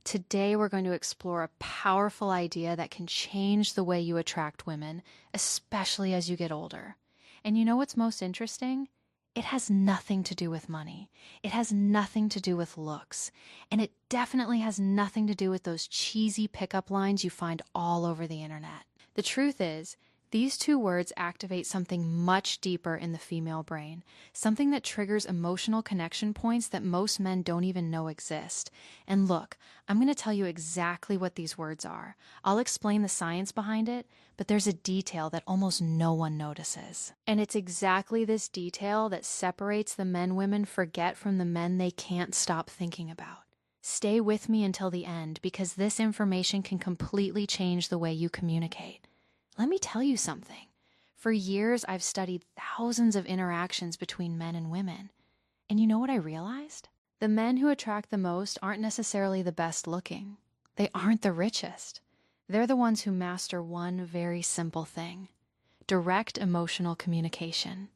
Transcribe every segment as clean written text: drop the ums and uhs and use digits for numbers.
Today, we're going to explore a powerful idea that can change the way you attract women, especially as you get older. And you know what's most interesting? It has nothing to do with money. It has nothing to do with looks. And it definitely has nothing to do with those cheesy pickup lines you find all over the internet. The truth is, these two words activate something much deeper in the female brain, something that triggers emotional connection points that most men don't even know exist. And look, I'm going to tell you exactly what these words are. I'll explain the science behind it, but there's a detail that almost no one notices. And it's exactly this detail that separates the men women forget from the men they can't stop thinking about. Stay with me until the end, because this information can completely change the way you communicate. Let me tell you something. For years, I've studied thousands of interactions between men and women. And you know what I realized? The men who attract the most aren't necessarily the best looking. They aren't the richest. They're the ones who master one very simple thing: direct emotional communication.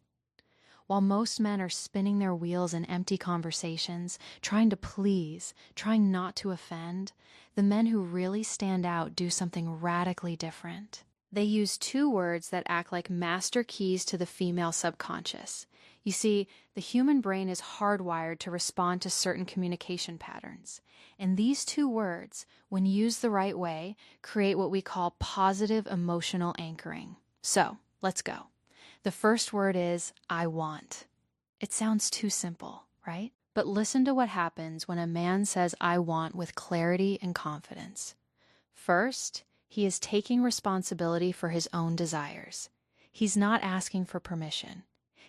While most men are spinning their wheels in empty conversations, trying to please, trying not to offend, the men who really stand out do something radically different. They use two words that act like master keys to the female subconscious. You see, the human brain is hardwired to respond to certain communication patterns. And these two words, when used the right way, create what we call positive emotional anchoring. So, let's go. The first word is I want. It sounds too simple, right? But listen to what happens when a man says I want with clarity and confidence. First, he is taking responsibility for his own desires. He's not asking for permission.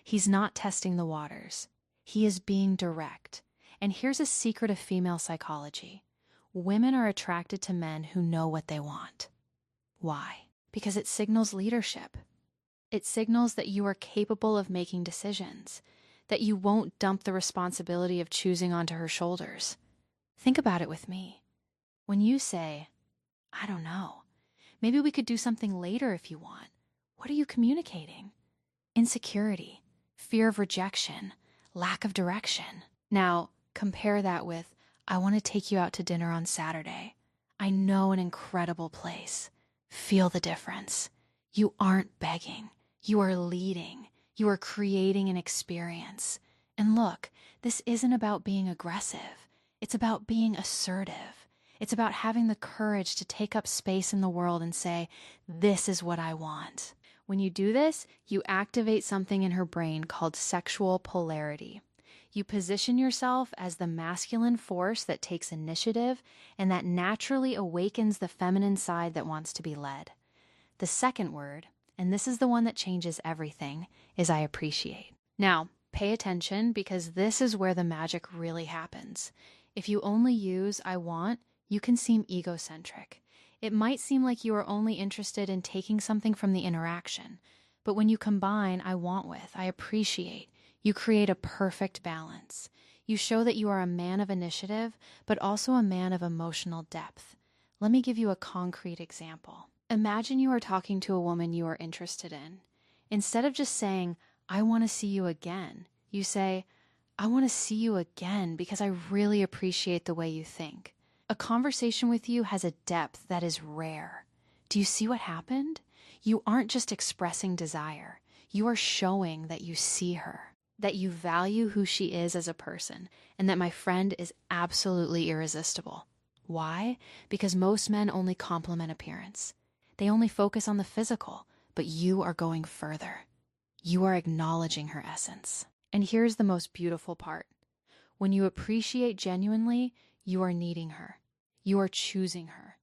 He's not testing the waters. He is being direct. And here's a secret of female psychology. Women are attracted to men who know what they want. Why? Because it signals leadership. It signals that you are capable of making decisions, that you won't dump the responsibility of choosing onto her shoulders. Think about it with me. When you say, I don't know, maybe we could do something later if you want, what are you communicating? Insecurity, fear of rejection, lack of direction. Now, compare that with, I want to take you out to dinner on Saturday. I know an incredible place. Feel the difference. You aren't begging. You are leading. You are creating an experience. And look, this isn't about being aggressive. It's about being assertive. It's about having the courage to take up space in the world and say, this is what I want. When you do this, you activate something in her brain called sexual polarity. You position yourself as the masculine force that takes initiative and that naturally awakens the feminine side that wants to be led. The second word, and this is the one that changes everything, is I appreciate. Now, pay attention, because this is where the magic really happens. If you only use I want, you can seem egocentric. It might seem like you are only interested in taking something from the interaction, but when you combine I want with I appreciate, you create a perfect balance. You show that you are a man of initiative, but also a man of emotional depth. Let me give you a concrete example. Imagine you are talking to a woman you are interested in. Instead of just saying, I want to see you again, you say, I want to see you again because I really appreciate the way you think. A conversation with you has a depth that is rare. Do you see what happened? You aren't just expressing desire. You are showing that you see her, that you value who she is as a person, and that my friend is absolutely irresistible. Why? Because most men only compliment appearance. They only focus on the physical, but you are going further. You are acknowledging her essence. And here's the most beautiful part. When you appreciate genuinely, you are needing her. You are choosing her.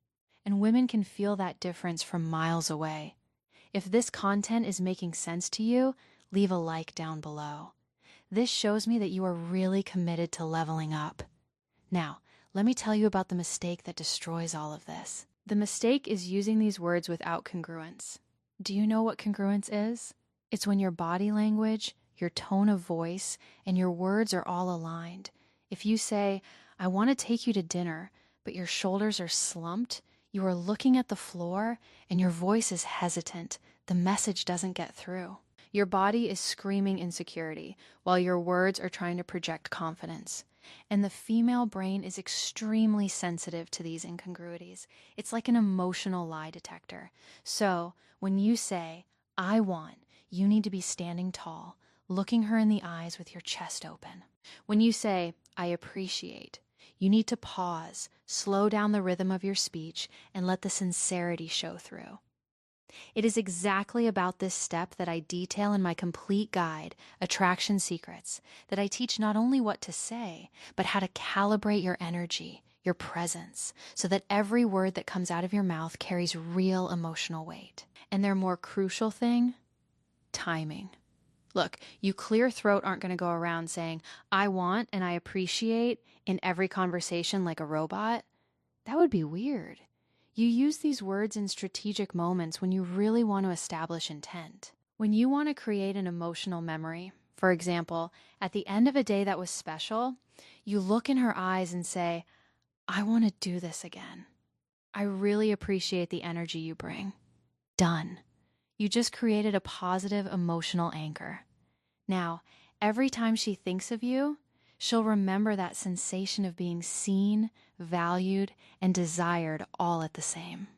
And women can feel that difference from miles away. If this content is making sense to you, leave a like down below. This shows me that you are really committed to leveling up. Now, let me tell you about the mistake that destroys all of this. The mistake is using these words without congruence. Do you know what congruence is? It's when your body language, your tone of voice, and your words are all aligned. If you say, I want to take you to dinner, but your shoulders are slumped, you are looking at the floor, and your voice is hesitant, the message doesn't get through. Your body is screaming insecurity, while your words are trying to project confidence. And the female brain is extremely sensitive to these incongruities. It's like an emotional lie detector. So when you say, I want, you need to be standing tall, looking her in the eyes with your chest open. When you say, I appreciate, you need to pause, slow down the rhythm of your speech, and let the sincerity show through. It is exactly about this step that I detail in my complete guide, Attraction Secrets, that I teach not only what to say, but how to calibrate your energy, your presence, so that every word that comes out of your mouth carries real emotional weight. And their more crucial thing, timing. Look, you clear throat aren't going to go around saying, I want and I appreciate in every conversation like a robot. That would be weird. You use these words in strategic moments when you really want to establish intent. When you want to create an emotional memory, for example, at the end of a day that was special, you look in her eyes and say, I want to do this again. I really appreciate the energy you bring. Done. You just created a positive emotional anchor. Now, every time she thinks of you, she'll remember that sensation of being seen, valued, and desired all at the same.